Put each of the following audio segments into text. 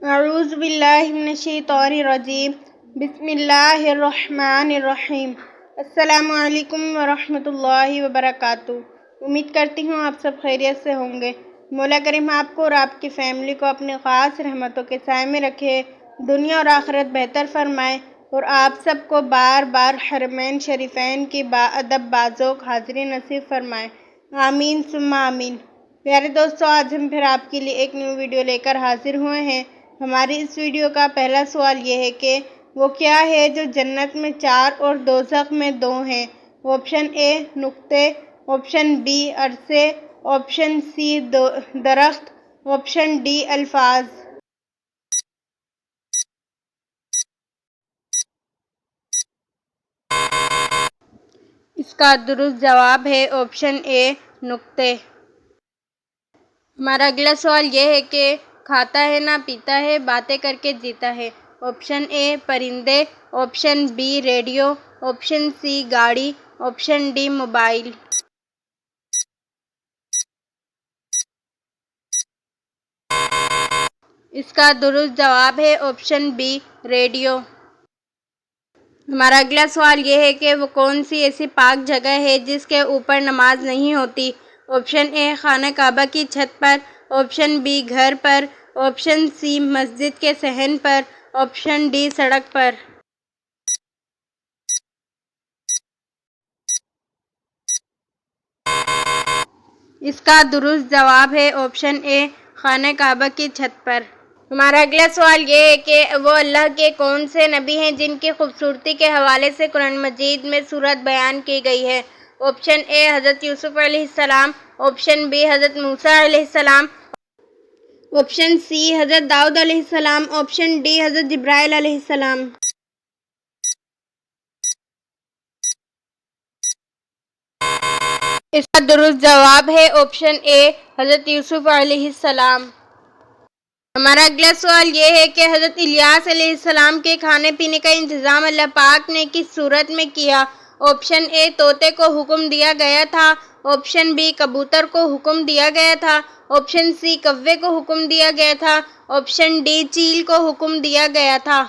اعوذ باللہ من الشیطان الرجیم بسم اللہ الرحمن الرحیم السلام علیکم ورحمۃ اللہ وبرکاتہ۔ امید کرتی ہوں آپ سب خیریت سے ہوں گے۔ مولا کریم آپ کو اور آپ کی فیملی کو اپنے خاص رحمتوں کے سائے میں رکھے، دنیا اور آخرت بہتر فرمائے اور آپ سب کو بار بار حرمین شریفین کی باادب بازوق حاضری نصیب فرمائے، آمین ثم آمین۔ پیارے دوستو، آج ہم پھر آپ کے لیے ایک نیو ویڈیو لے کر حاضر ہوئے ہیں۔ ہماری اس ویڈیو کا پہلا سوال یہ ہے کہ وہ کیا ہے جو جنت میں 4 اور دوزخ میں 2 ہیں؟ آپشن اے نقطے، آپشن بی عرصے، آپشن سی درخت، آپشن ڈی الفاظ۔ اس کا درست جواب ہے آپشن اے نقطے۔ ہمارا اگلا سوال یہ ہے کہ کھاتا ہے نہ پیتا ہے، باتیں کر کے جیتا ہے۔ آپشن اے پرندے، option B radio, option C گاڑی، آپشن ڈی موبائل۔ اس کا درست جواب ہے آپشن بی ریڈیو۔ ہمارا اگلا سوال یہ ہے کہ وہ کون سی ایسی پاک جگہ ہے جس کے اوپر نماز نہیں ہوتی؟ آپشن اے خانہ کعبہ کی چھت پر، آپشن بی گھر پر، آپشن سی مسجد کے صحن پر، آپشن ڈی سڑک پر۔ اس کا درست جواب ہے آپشن اے خانہ کعبہ کی چھت پر۔ ہمارا اگلا سوال یہ ہے کہ وہ اللہ کے کون سے نبی ہیں جن کی خوبصورتی کے حوالے سے قرآن مجید میں سورت بیان کی گئی ہے؟ آپشن اے حضرت یوسف علیہ السلام، آپشن بی حضرت موسیٰ علیہ السلام، آپشن سی حضرت داؤد علیہ السلام، آپشن ڈی حضرت جبرائیل علیہ السلام۔ اس کا درست جواب ہے آپشن اے حضرت یوسف علیہ السلام۔ ہمارا اگلا سوال یہ ہے کہ حضرت الیاس علیہ السلام کے کھانے پینے کا انتظام اللہ پاک نے کس صورت میں کیا؟ آپشن اے طوطے کو حکم دیا گیا تھا، آپشن بی کبوتر کو حکم دیا گیا تھا، آپشن سی کوے کو حکم دیا گیا تھا، آپشن ڈی چیل کو حکم دیا گیا تھا۔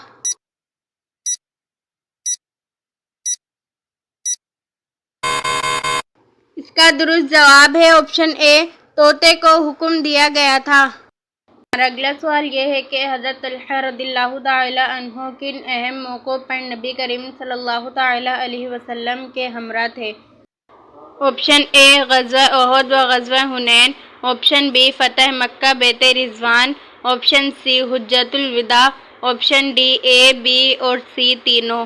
اس کا درست جواب ہے آپشن اے طوطے کو حکم دیا گیا تھا۔ ہمارا اگلا سوال یہ ہے کہ حضرت طلحہ رضی اللہ تعالی عنہ کن اہم موقعوں پر نبی کریم صلی اللہ تعالی علیہ وسلم کے ہمراہ تھے؟ آپشن اے غزوہ احد و غزوہ حنین، آپشن بی فتح مکہ بیت رضوان، آپشن سی حجۃ الوداع، آپشن ڈی اے بی اور سی تینوں۔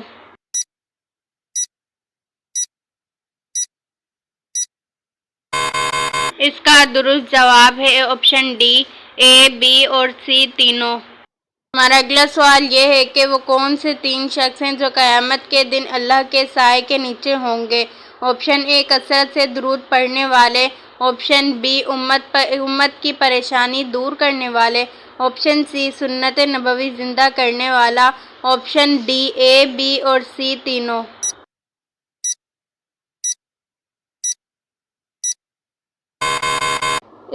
اس کا درست جواب ہے آپشن ڈی اے بی اور سی تینوں۔ ہمارا اگلا سوال یہ ہے کہ وہ کون سے 3 شخص ہیں جو قیامت کے دن اللہ کے سائے کے نیچے ہوں گے؟ آپشن اے کثرت سے درود پڑھنے والے، آپشن بی امت کی پریشانی دور کرنے والے، آپشن سی سنت نبوی زندہ کرنے والا، آپشن ڈی اے بی اور سی تینوں۔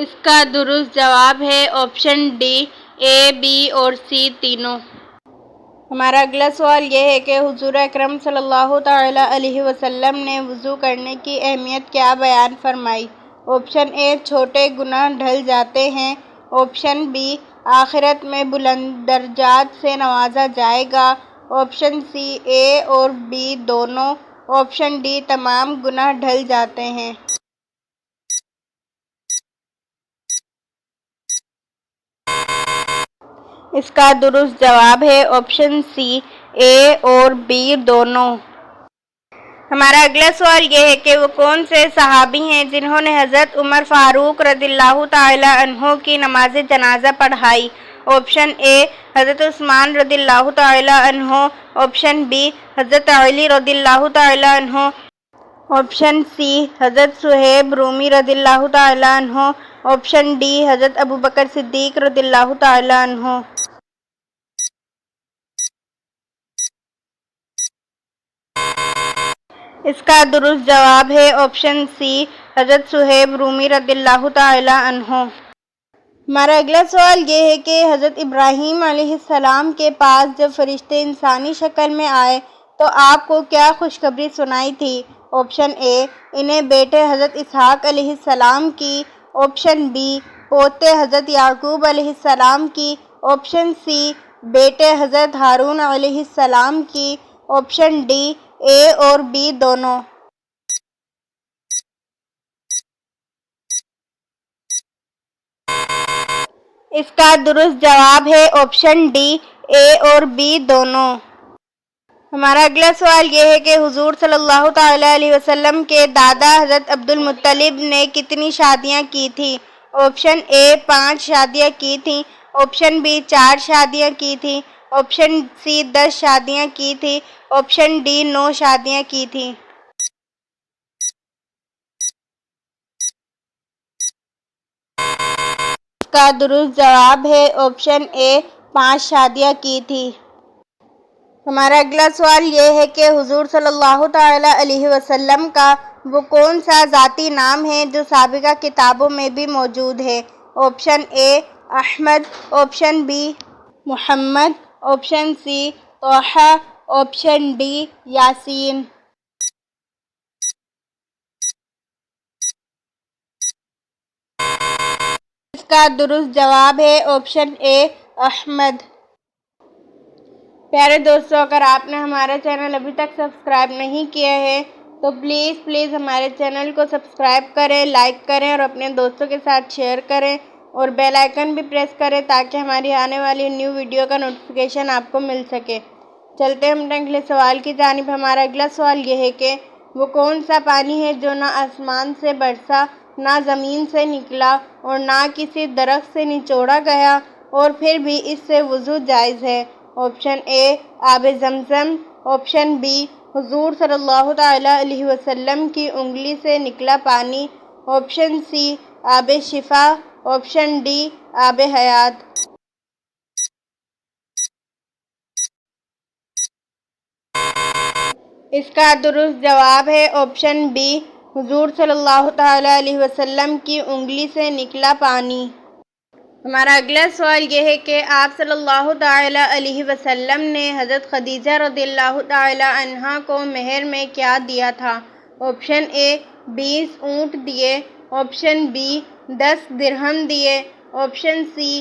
اس کا درست جواب ہے آپشن ڈی اے بی اور سی تینوں۔ ہمارا اگلا سوال یہ ہے کہ حضور اکرم صلی اللہ تعالی علیہ وسلم نے وضو کرنے کی اہمیت کیا بیان فرمائی؟ آپشن اے چھوٹے گناہ ڈھل جاتے ہیں، آپشن بی آخرت میں بلند درجات سے نوازا جائے گا، آپشن سی اے اور بی دونوں، آپشن ڈی تمام گناہ ڈھل جاتے ہیں۔ اس کا درست جواب ہے آپشن سی اے اور بی دونوں۔ ہمارا اگلا سوال یہ ہے کہ وہ کون سے صحابی ہیں جنہوں نے حضرت عمر فاروق رضی اللہ تعالی عنہ کی نماز جنازہ پڑھائی؟ آپشن اے حضرت عثمان رضی اللہ تعالی عنہ، آپشن بی حضرت علی رضی اللہ تعالی عنہ، آپشن سی حضرت صہیب رومی رضی اللہ تعالی عنہ، آپشن ڈی حضرت ابوبکر صدیق رضی اللہ تعالی عنہ۔ اس کا درست جواب ہے آپشن سی حضرت صہیب رومی رضی اللہ تعالی عنہ۔ ہمارا اگلا سوال یہ ہے کہ حضرت ابراہیم علیہ السلام کے پاس جب فرشتے انسانی شکل میں آئے تو آپ کو کیا خوشخبری سنائی تھی؟ آپشن اے، انہیں بیٹے حضرت اسحاق علیہ السلام کی، آپشن بی، پوتے حضرت یعقوب علیہ السلام کی، آپشن سی، بیٹے حضرت ہارون علیہ السلام کی، آپشن ڈی، اے اور بی دونوں۔ اس کا درست جواب ہے آپشن ڈی، اے اور بی دونوں۔ ہمارا اگلا سوال یہ ہے کہ حضور صلی اللہ تعالیٰ علیہ وسلم کے دادا حضرت عبد المطلب نے کتنی شادیاں کی تھیں؟ آپشن اے 5 شادیاں کی تھیں، آپشن بی 4 شادیاں کی تھیں، آپشن سی 10 شادیاں کی تھیں، آپشن ڈی 9 شادیاں کی تھیں۔ اس کا درست جواب ہے آپشن اے 5 شادیاں کی تھیں۔ ہمارا اگلا سوال یہ ہے کہ حضور صلی اللہ تعالیٰ علیہ وسلم کا وہ کون سا ذاتی نام ہے جو سابقہ کتابوں میں بھی موجود ہے؟ Option A Ahmed, option B Muhammad, option C Taha, option D Yaseen. اس کا درست جواب ہے آپشن اے احمد۔ پیارے دوستو، اگر آپ نے ہمارا چینل ابھی تک سبسکرائب نہیں کیا ہے تو پلیز ہمارے چینل کو سبسکرائب کریں، لائک کریں اور اپنے دوستوں کے ساتھ شیئر کریں اور بیل آئیکن بھی پریس کریں تاکہ ہماری آنے والی نیو ویڈیو کا نوٹیفیکیشن آپ کو مل سکے۔ چلتے ہیں ہم اگلے سوال کی جانب۔ ہمارا اگلا سوال یہ ہے کہ وہ کون سا پانی ہے جو نہ آسمان سے برسا، نہ زمین سے نکلا اور نہ کسی درخت سے نچوڑا گیا اور پھر بھی اس سے وضو جائز ہے؟ آپشن اے آب زمزم، آپشن بی حضور صلی اللہ تعالیٰ علیہ وسلم کی انگلی سے نکلا پانی، آپشن سی آب شفا، آپشن ڈی آب حیات۔ اس کا درست جواب ہے آپشن بی حضور صلی اللہ تعالیٰ علیہ وسلم کی انگلی سے نکلا پانی۔ ہمارا اگلا سوال یہ ہے کہ آپ صلی اللہ تعالیٰ علیہ وسلم نے حضرت خدیجہ رضی اللہ تعالیٰ عنہا کو مہر میں کیا دیا تھا؟ آپشن اے 20 اونٹ دیے، آپشن بی 10 درہم دیے، آپشن سی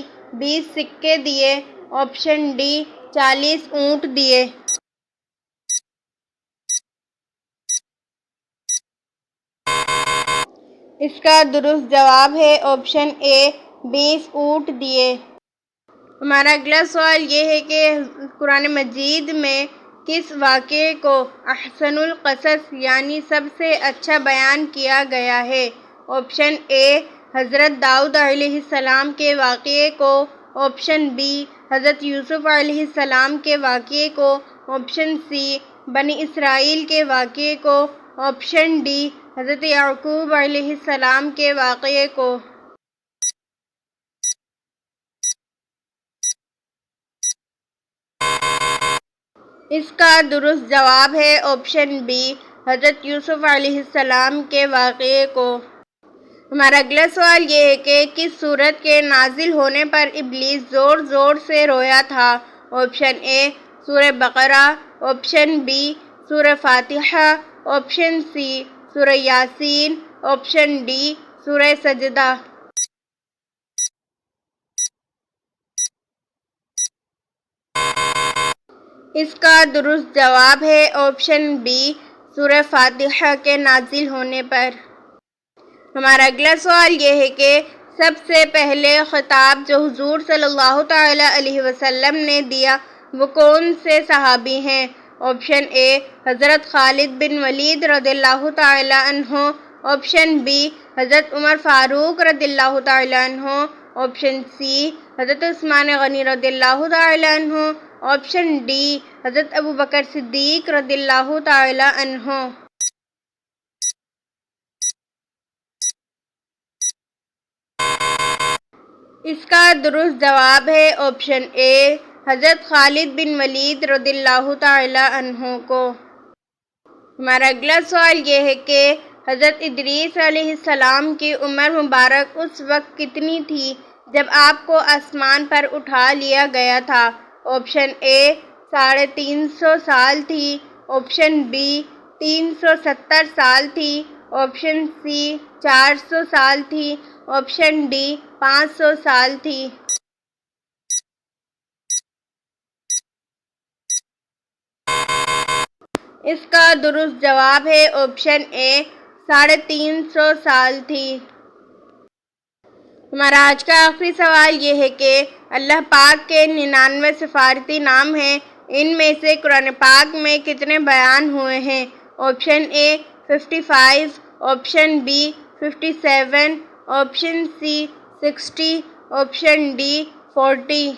20 سکے دیے، آپشن ڈی 40 اونٹ دیے۔ اس کا درست جواب ہے آپشن اے 20 اونٹ دیے۔ ہمارا اگلا سوال یہ ہے کہ قرآن مجید میں کس واقعے کو احسن القصص یعنی سب سے اچھا بیان کیا گیا ہے؟ آپشن اے حضرت داؤد علیہ السلام کے واقعے کو، آپشن بی حضرت یوسف علیہ السلام کے واقعے کو، آپشن سی بنی اسرائیل کے واقعے کو، آپشن ڈی حضرت یعقوب علیہ السلام کے واقعے کو۔ اس کا درست جواب ہے آپشن بی حضرت یوسف علیہ السلام کے واقعے کو۔ ہمارا اگلا سوال یہ ہے کہ کس سورت کے نازل ہونے پر ابلیس زور زور سے رویا تھا؟ آپشن اے سورہ بقرہ، آپشن بی سورہ فاتحہ، آپشن سی سورہ یاسین، آپشن ڈی سورہ سجدہ۔ اس کا درست جواب ہے آپشن بی سورہ فاتحہ کے نازل ہونے پر۔ ہمارا اگلا سوال یہ ہے کہ سب سے پہلے خطاب جو حضور صلی اللہ تعالیٰ علیہ وسلم نے دیا وہ کون سے صحابی ہیں؟ آپشن اے حضرت خالد بن ولید رضی اللہ تعالیٰ عنہ، آپشن بی حضرت عمر فاروق رضی اللہ تعالیٰ عنہ، آپشن سی حضرت عثمان غنی رضی اللہ تعالیٰ عنہ، آپشن ڈی حضرت ابوبکر صدیق رضی اللہ تعالیٰ عنہ۔ اس کا درست جواب ہے آپشن اے حضرت خالد بن ولید رضی اللہ تعالیٰ عنہ کو۔ ہمارا اگلا سوال یہ ہے کہ حضرت ادریس علیہ السلام کی عمر مبارک اس وقت کتنی تھی جب آپ کو آسمان پر اٹھا لیا گیا تھا؟ آپشن اے 350 سال تھی، آپشن بی 370 سال تھی، آپشن سی 400 سال تھی، آپشن ڈی 500 سال تھی۔ اس کا درست جواب ہے آپشن اے 350 سال تھی۔ ہمارا آج کا آخری سوال یہ ہے کہ اللہ پاک کے 99 سفارتی نام ہیں، ان میں سے قرآن پاک میں کتنے بیان ہوئے ہیں؟ Option A 55، option B 57، option C 60، option D 40۔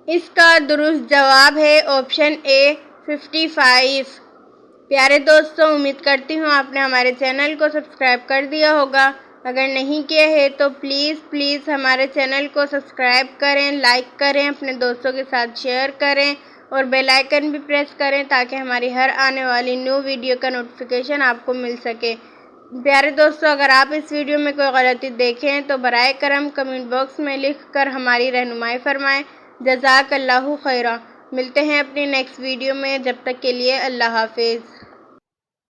اس کا درست جواب ہے آپشن اے 55۔ پیارے دوستوں، امید کرتی ہوں آپ نے ہمارے چینل کو سبسکرائب کر دیا ہوگا۔ اگر نہیں کیا ہے تو پلیز ہمارے چینل کو سبسکرائب کریں، لائک کریں، اپنے دوستوں کے ساتھ شیئر کریں اور بیل آئیکن بھی پریس کریں تاکہ ہماری ہر آنے والی نیو ویڈیو کا نوٹیفیکیشن آپ کو مل سکے۔ پیارے دوستوں، اگر آپ اس ویڈیو میں کوئی غلطی دیکھیں تو برائے کرم کمنٹ باکس میں لکھ کر ہماری رہنمائی فرمائیں۔ جزاک اللہ خیرہ۔ ملتے ہیں اپنی نیکسٹ ویڈیو میں، جب تک کے لیے اللہ حافظ۔